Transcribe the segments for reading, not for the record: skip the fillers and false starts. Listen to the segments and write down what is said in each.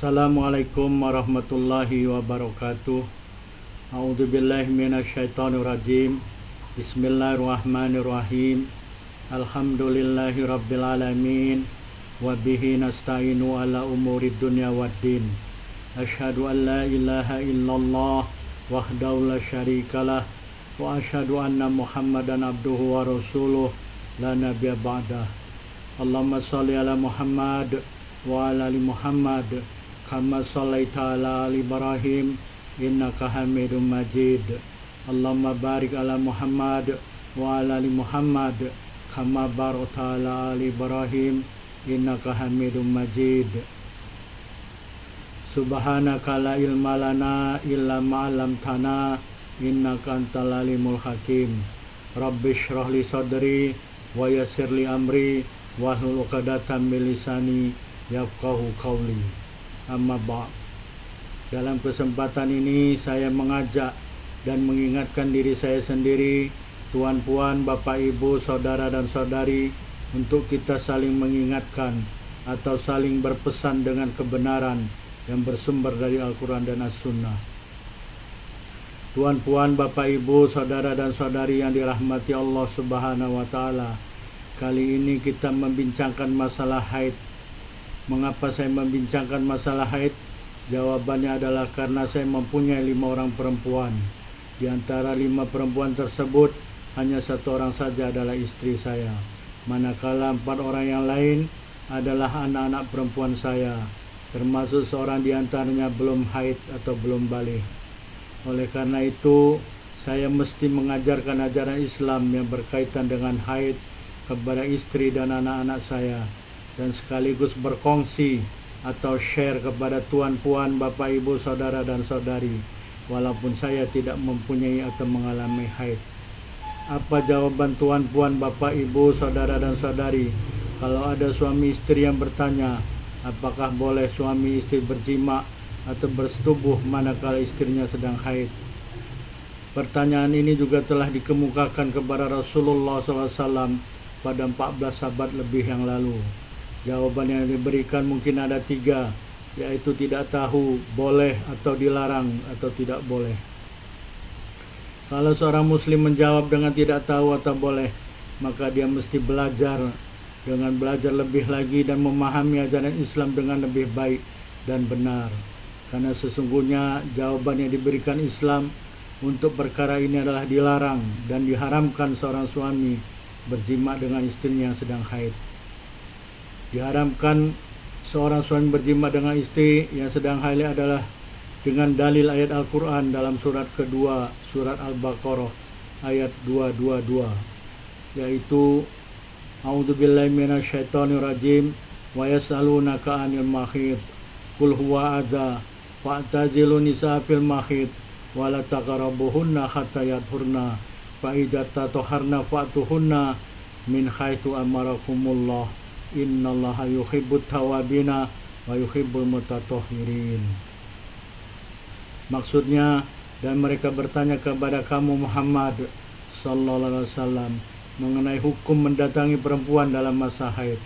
Assalamualaikum warahmatullahi wabarakatuh. A'udzubillahi minasyaitonirrajim. Bismillahirrahmanirrahim. Alhamdulillahi rabbil alamin. Wa bihi nasta'inu ala umurid dunya waddin. Asyhadu an la ilaha illallah wahdahu la syarikalah wa asyhadu anna Muhammadan abduhu wa rasuluh la nabiyya ba'dah. Allahumma shalli ala Muhammad wa ala ali Muhammad kama shallaita ala ali Ibrahim innaka Hamidum Majid. Allahumma barik ala Muhammad wa ala ali Muhammad kama barakta ala ali Ibrahim innaka Hamidum Majid. Subhanaka la ilma lana illa ma 'allamtana innaka antal alimul hakim. Rabbi shrah li sadri wa yassir li amri wahlul 'uqdatam min lisani yafqahu qawli. Amma ba'. Dalam kesempatan ini saya mengajak dan mengingatkan diri saya sendiri, tuan-puan, bapak ibu, saudara dan saudari, untuk kita saling mengingatkan atau saling berpesan dengan kebenaran yang bersumber dari Al-Quran dan As-Sunnah. Tuan-puan, bapak ibu, saudara dan saudari yang dirahmati Allah Subhanahu wa Ta'ala, kali ini kita membincangkan masalah haid. Mengapa saya membincangkan masalah haid? Jawabannya adalah karena saya mempunyai 5 orang perempuan. Di antara 5 perempuan tersebut, hanya 1 orang saja adalah istri saya, manakala 4 orang yang lain adalah anak-anak perempuan saya, termasuk seorang di antaranya belum haid atau belum baligh. Oleh karena itu, saya mesti mengajarkan ajaran Islam yang berkaitan dengan haid kepada istri dan anak-anak saya, dan sekaligus berkongsi atau share kepada tuan-puan, bapak ibu, saudara dan saudari, walaupun saya tidak mempunyai atau mengalami haid. Apa jawaban tuan-puan, bapak ibu, saudara dan saudari kalau ada suami istri yang bertanya, apakah boleh suami istri berjima atau bersetubuh manakala istrinya sedang haid? Pertanyaan ini juga telah dikemukakan kepada Rasulullah SAW pada 14 abad lebih yang lalu. Jawaban yang diberikan mungkin ada 3, yaitu tidak tahu, boleh atau dilarang atau tidak boleh. Kalau seorang muslim menjawab dengan tidak tahu atau boleh, maka dia mesti belajar lebih lagi dan memahami ajaran Islam dengan lebih baik dan benar. Karena sesungguhnya jawaban yang diberikan Islam untuk perkara ini adalah dilarang dan diharamkan seorang suami berjima dengan istrinya yang sedang haid. Diharamkan seorang suami berjima dengan istri yang sedang haid adalah dengan dalil ayat Al-Quran dalam surat kedua, surat Al-Baqarah ayat 222, yaitu A'udzubillahi minasyaitonirrajim wa yas'alunaka 'anil mahid qul huwa adza fa'tazilun nisaa fil mahid wa la taqrabuhunna hatta yadhurna fa idza tatahharna fa'tuhunna min haitsu amarakumullah innallaha yuhibbut tawabina wa yuhibbul mutatahhirin. Maksudnya, dan mereka bertanya kepada kamu Muhammad sallallahu alaihi wasallam mengenai hukum mendatangi perempuan dalam masa haid.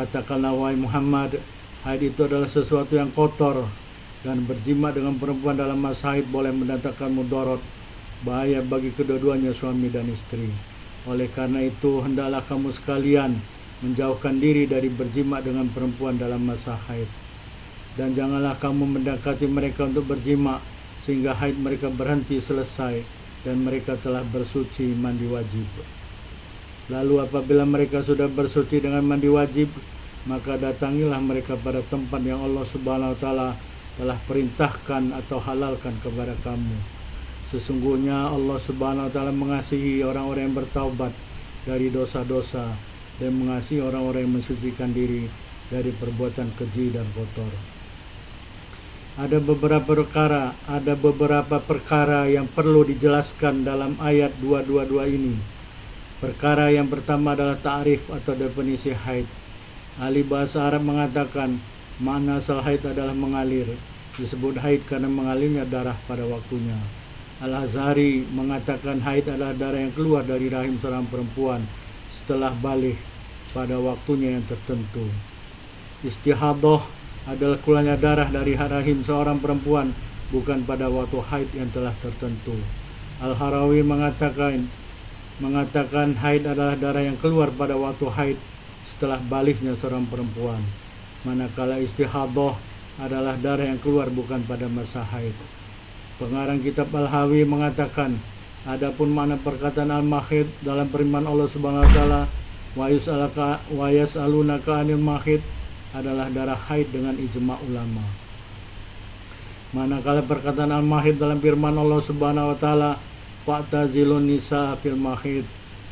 Katakanlah wahai Muhammad, haid itu adalah sesuatu yang kotor, dan berjima dengan perempuan dalam masa haid boleh mendatangkan mudarat, bahaya bagi kedua-duanya suami dan istri. Oleh karena itu, hendaklah kamu sekalian menjauhkan diri dari berjima dengan perempuan dalam masa haid. Dan janganlah kamu mendekati mereka untuk berjima sehingga haid mereka berhenti selesai dan mereka telah bersuci mandi wajib. Lalu apabila mereka sudah bersuci dengan mandi wajib, maka datangilah mereka pada tempat yang Allah Subhanahu wa Ta'ala telah perintahkan atau halalkan kepada kamu. Sesungguhnya Allah Subhanahu wa Ta'ala mengasihi orang-orang yang bertaubat dari dosa-dosa dan mengasihi orang-orang yang mensucikan diri dari perbuatan keji dan kotor. Ada beberapa perkara yang perlu dijelaskan dalam ayat 222 ini. Perkara yang pertama adalah ta'rif atau definisi haid. Ahli bahasa Arab mengatakan makna asal haid adalah mengalir. Disebut haid karena mengalirnya darah pada waktunya. Al-Azhari mengatakan haid adalah darah yang keluar dari rahim seorang perempuan setelah baligh pada waktunya yang tertentu. Istihadah adalah keluarnya darah dari rahim seorang perempuan, bukan pada waktu haid yang telah tertentu. Al-Harawi mengatakan haid adalah darah yang keluar pada waktu haid setelah baliknya seorang perempuan, manakala istihadah adalah darah yang keluar bukan pada masa haid. Pengarang kitab Al-Hawi mengatakan, adapun makna perkataan al-mahid dalam firman Allah Subhanahu wa taala, wa yas'alunaka 'anil mahid, adalah darah haid dengan ijma' ulama. Manakala perkataan al-mahid dalam firman Allah Subhanahu wa taala, fa'tazilun nisa fil mahid,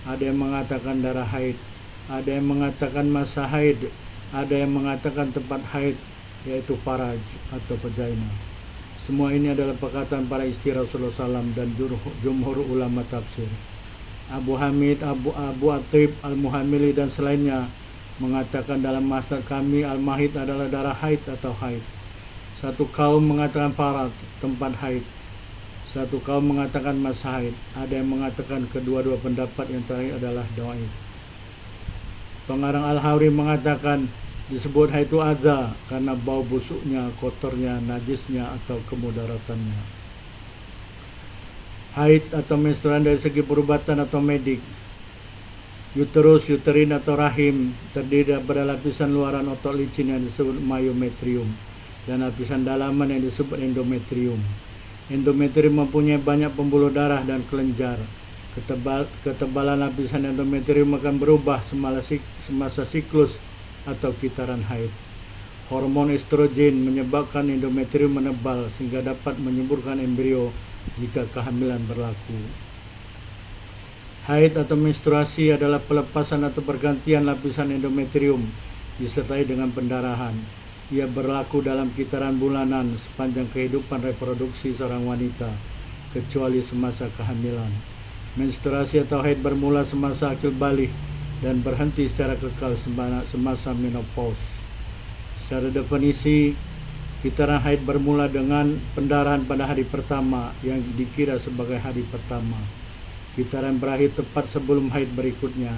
ada yang mengatakan darah haid, ada yang mengatakan masa haid, ada yang mengatakan tempat haid, yaitu faraj atau vagina. Semua ini adalah perkataan para istri Rasulullah SAW dan jumhur ulama tafsir. Abu Hamid, Abu Atib, Al-Muhammili dan selainnya mengatakan dalam mazhab kami al-mahid adalah darah haid atau haid. Satu kaum mengatakan farad, tempat haid. Satu kaum mengatakan masa haid. Ada yang mengatakan kedua-dua pendapat yang terakhir adalah dhaif. Pengarang Al-Hawri mengatakan disebut haid itu adza karena bau busuknya, kotornya, najisnya atau kemudaratannya. Haid atau menstruasi dari segi perubatan atau medik. Uterus, uterin atau rahim terdiri pada lapisan luaran otot licin yang disebut myometrium dan lapisan dalaman yang disebut endometrium. Endometrium mempunyai banyak pembuluh darah dan kelenjar. Ketebalan lapisan endometrium akan berubah semasa siklus atau kitaran haid. Hormon estrogen menyebabkan endometrium menebal sehingga dapat menyuburkan embrio jika kehamilan berlaku. Haid atau menstruasi adalah pelepasan atau pergantian lapisan endometrium disertai dengan pendarahan. Ia berlaku dalam kitaran bulanan sepanjang kehidupan reproduksi seorang wanita, kecuali semasa kehamilan. Menstruasi atau haid bermula semasa akil balik dan berhenti secara kekal semasa menopause. Secara definisi, kitaran haid bermula dengan pendarahan pada hari pertama yang dikira sebagai hari pertama. Kitaran berakhir tepat sebelum haid berikutnya.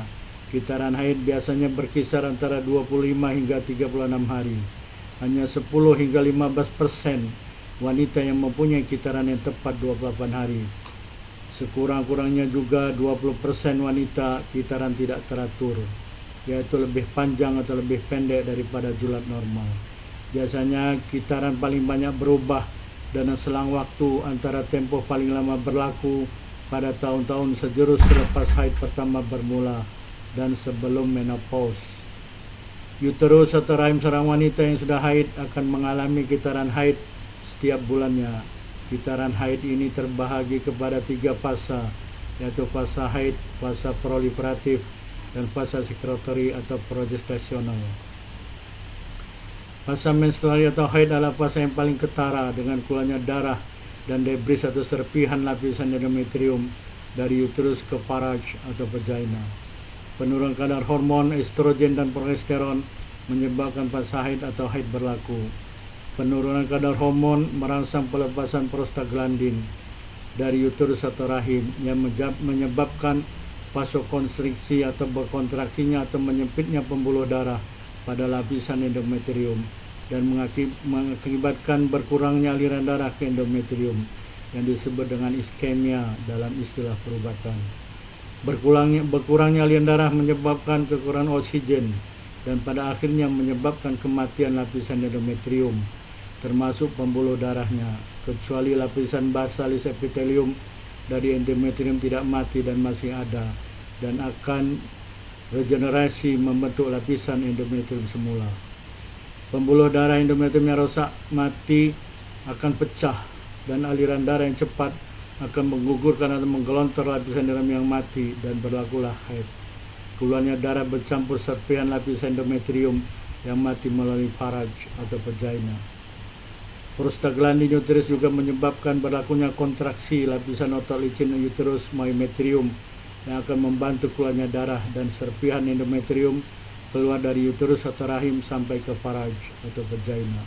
Kitaran haid biasanya berkisar antara 25 hingga 36 hari. Hanya 10 hingga 15% wanita yang mempunyai kitaran yang tepat 28 hari. Sekurang-kurangnya juga 20% wanita kitaran tidak teratur, yaitu lebih panjang atau lebih pendek daripada julat normal. Biasanya kitaran paling banyak berubah dan selang waktu antara tempo paling lama berlaku pada tahun-tahun sejurus selepas haid pertama bermula dan sebelum menopause. Uterus atau rahim seorang wanita yang sudah haid akan mengalami kitaran haid setiap bulannya. Kitaran haid ini terbahagi kepada 3 fasa, yaitu fasa haid, fasa proliferatif, dan fasa sekretori atau progestasional. Fasa menstruasi atau haid adalah fasa yang paling ketara dengan keluarnya darah dan debris atau serpihan lapisan endometrium dari uterus ke faraj atau vagina. Penurunan kadar hormon estrogen dan progesteron menyebabkan fasa haid atau haid berlaku. Penurunan kadar hormon merangsang pelepasan prostaglandin dari uterus atau rahim yang menyebabkan vasokonstriksi atau berkontraksinya atau menyempitnya pembuluh darah pada lapisan endometrium dan mengakibatkan berkurangnya aliran darah ke endometrium yang disebut dengan iskemia dalam istilah perubatan. Berkurangnya aliran darah menyebabkan kekurangan oksigen dan pada akhirnya menyebabkan kematian lapisan endometrium termasuk pembuluh darahnya, kecuali lapisan basalis epitelium dari endometrium tidak mati dan masih ada dan akan regenerasi membentuk lapisan endometrium semula. Pembuluh darah endometrium yang rosak mati akan pecah dan aliran darah yang cepat akan menggugurkan atau menggelontor lapisan dalam yang mati dan berlakulah haid. Keluarnya darah bercampur serpihan lapisan endometrium yang mati melalui faraj atau vagina. Prostaglandin uterus juga menyebabkan berlakunya kontraksi lapisan otot licin uterus myometrium yang akan membantu keluarnya darah dan serpihan endometrium keluar dari uterus atau rahim sampai ke faraj atau vagina.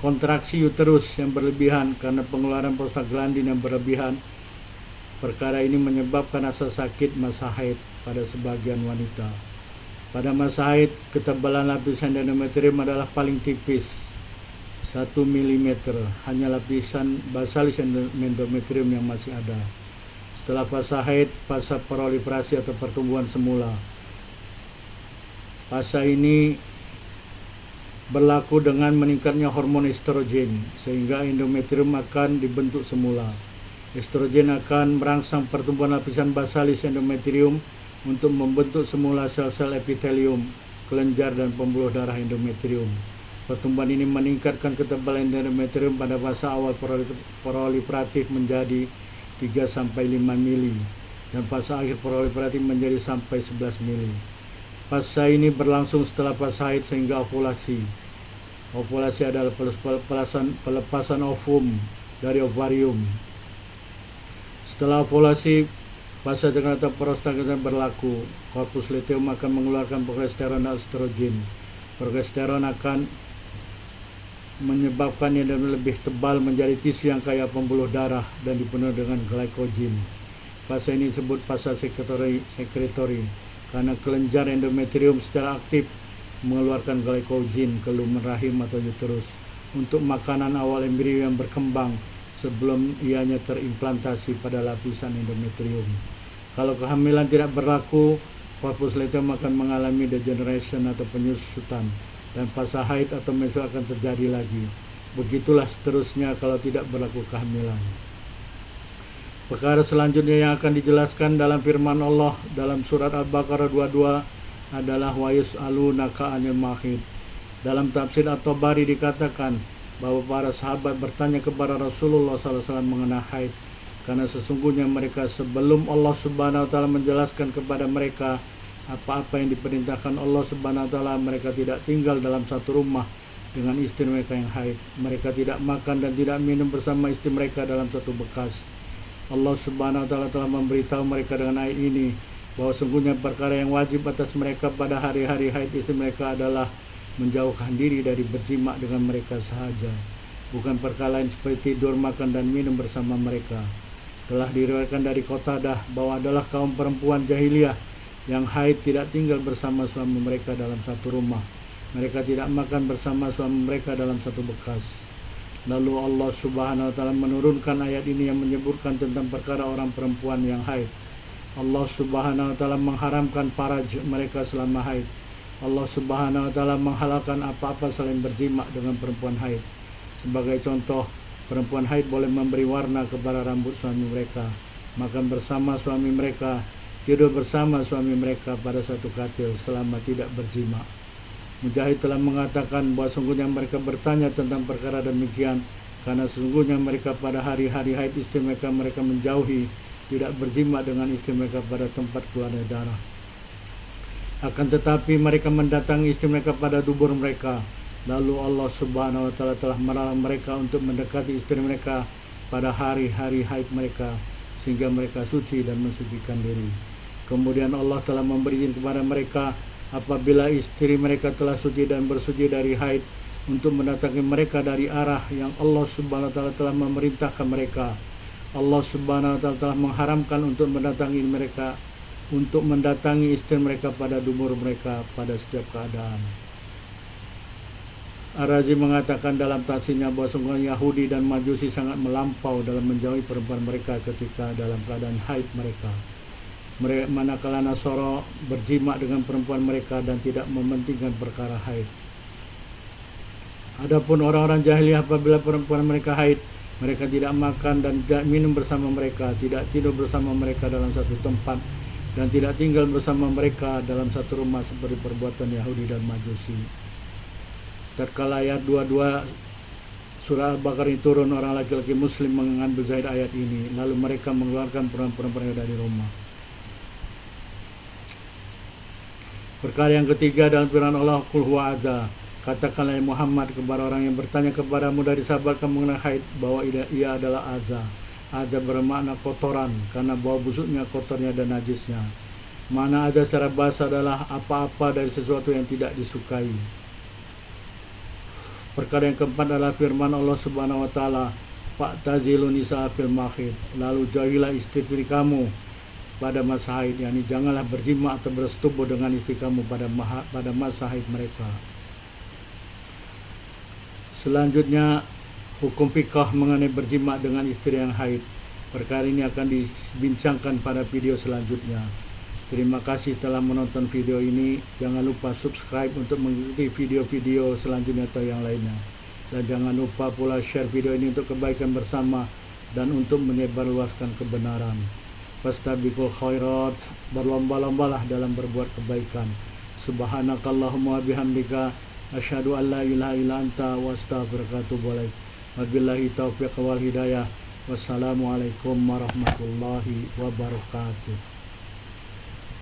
Kontraksi uterus yang berlebihan karena pengeluaran prostaglandin yang berlebihan. Perkara ini menyebabkan rasa sakit masa haid pada sebagian wanita. Pada masa haid, ketebalan lapisan endometrium adalah paling tipis, 1 mm, hanya lapisan basalis endometrium yang masih ada. Setelah fase haid, fase proliferasi atau pertumbuhan semula. Fase ini berlaku dengan meningkatnya hormon estrogen, sehingga endometrium akan dibentuk semula. Estrogen akan merangsang pertumbuhan lapisan basalis endometrium untuk membentuk semula sel-sel epitelium, kelenjar, dan pembuluh darah endometrium. Pertumbuhan ini meningkatkan ketebalan endometrium pada fase awal proliferatif menjadi 3-5 mili, dan fase akhir proliferatif menjadi sampai 11 mili. Fase ini berlangsung setelah fase haid sehingga ovulasi. Ovulasi adalah pelepasan ovum dari ovarium. Setelah ovulasi, fase atau prostaglandin berlaku. Corpus luteum akan mengeluarkan progesteron dan estrogen. Progesteron akan menyebabkan endometrium lebih tebal menjadi tisu yang kaya pembuluh darah dan dipenuhi dengan glycogen. Fase ini disebut fase sekretory karena kelenjar endometrium secara aktif mengeluarkan glycogen ke lumen rahim atau uterus untuk makanan awal embrio yang berkembang sebelum ianya terimplantasi pada lapisan endometrium. Kalau kehamilan tidak berlaku, corpus luteum akan mengalami degeneration atau penyusutan, dan fase haid atau meso akan terjadi lagi. Begitulah seterusnya kalau tidak berlaku kehamilan. Perkara selanjutnya yang akan dijelaskan dalam firman Allah dalam surat Al-Baqarah 22 adalah wa yus'alunaka 'anil mahid. Dalam tafsir At-Tabari dikatakan bahwa para sahabat bertanya kepada Rasulullah SAW mengenai haid, karena sesungguhnya mereka sebelum Allah Subhanahu wa taala menjelaskan kepada mereka apa-apa yang diperintahkan Allah Subhanahu wa taala, mereka tidak tinggal dalam satu rumah dengan istri mereka yang haid. Mereka tidak makan dan tidak minum bersama istri mereka dalam satu bekas. Allah Subhanahu wa taala telah memberitahu mereka dengan ayat ini bahwa sungguhnya perkara yang wajib atas mereka pada hari-hari haid istri mereka adalah menjauhkan diri dari berjima dengan mereka sahaja, bukan perkara lain seperti tidur, makan, dan minum bersama mereka. Telah diriwayatkan dari Qatadah bahwa adalah kaum perempuan jahiliyah yang haid tidak tinggal bersama suami mereka dalam satu rumah. Mereka tidak makan bersama suami mereka dalam satu bekas. Lalu Allah Subhanahu wa taala menurunkan ayat ini yang menyebutkan tentang perkara orang perempuan yang haid. Allah Subhanahu wa taala mengharamkan faraj mereka selama haid. Allah Subhanahu wa taala menghalalkan apa-apa selain berjima dengan perempuan haid. Sebagai contoh, perempuan haid boleh memberi warna kepada rambut suami mereka, makan bersama suami mereka, tidur bersama suami mereka pada satu katil selama tidak berjima. Mujahid telah mengatakan bahwa sungguhnya mereka bertanya tentang perkara demikian karena sesungguhnya mereka pada hari-hari haid istri mereka menjauhi, tidak berjima dengan istri mereka pada tempat keluarnya darah. Akan tetapi mereka mendatangi istri mereka pada dubur mereka. Lalu Allah Subhanahu wa taala telah melarang mereka untuk mendekati istri mereka pada hari-hari haid mereka sehingga mereka suci dan mensucikan diri. Kemudian Allah telah memberi izin kepada mereka apabila istri mereka telah suci dan bersuci dari haid untuk mendatangi mereka dari arah yang Allah Subhanahu wa taala telah memerintahkan mereka. Allah Subhanahu wa taala telah mengharamkan untuk mendatangi istri mereka pada dubur mereka pada setiap keadaan. Ar-Razi mengatakan dalam tafsirnya bahwa sungguhnya Yahudi dan Majusi sangat melampau dalam menjauhi perempuan mereka ketika dalam keadaan haid mereka. Manakala Nasara berjima dengan perempuan mereka dan tidak mementingkan perkara haid. Adapun orang-orang jahiliyah apabila perempuan mereka haid, mereka tidak makan dan tidak minum bersama mereka, tidak tidur bersama mereka dalam satu tempat, dan tidak tinggal bersama mereka dalam satu rumah seperti perbuatan Yahudi dan Majusi. Tatkala ayat 22 surah Al-Baqarah ini turun, orang laki-laki muslim mengambil zahir ayat ini, lalu mereka mengeluarkan perempuan dari rumah. Perkara yang ketiga dalam firman Allah, Qul huwa adza, katakanlah Muhammad kepada orang yang bertanya kepadamu dari sahabat kamu mengenai haid bahwa ia adalah adza. Adza bermakna kotoran karena bau busuknya, kotornya, dan najisnya. Mana adza secara bahasa adalah apa-apa dari sesuatu yang tidak disukai. Perkara yang keempat adalah firman Allah Subhanahu wa taala, fa'tazilu nisaa fil mahid, lalu jauhilah istri kamu pada masa haid, yakni janganlah berjima atau bersetubuh dengan istri kamu pada masa haid mereka. Selanjutnya, hukum fikih mengenai berjima dengan istri yang haid. Perkara ini akan dibincangkan pada video selanjutnya. Terima kasih telah menonton video ini. Jangan lupa subscribe untuk mengikuti video-video selanjutnya atau yang lainnya. Dan jangan lupa pula share video ini untuk kebaikan bersama dan untuk menyebarluaskan kebenaran. Fastabiqul khairat, berlomba-lombalah dalam berbuat kebaikan. Subhanakallahumma bihamdika asyhadu an la ilaha illa anta wa astaghfiruka wa atubu ilaik. Wabillahi taufiq wal hidayah. Wassalamualaikum warahmatullahi wabarakatuh.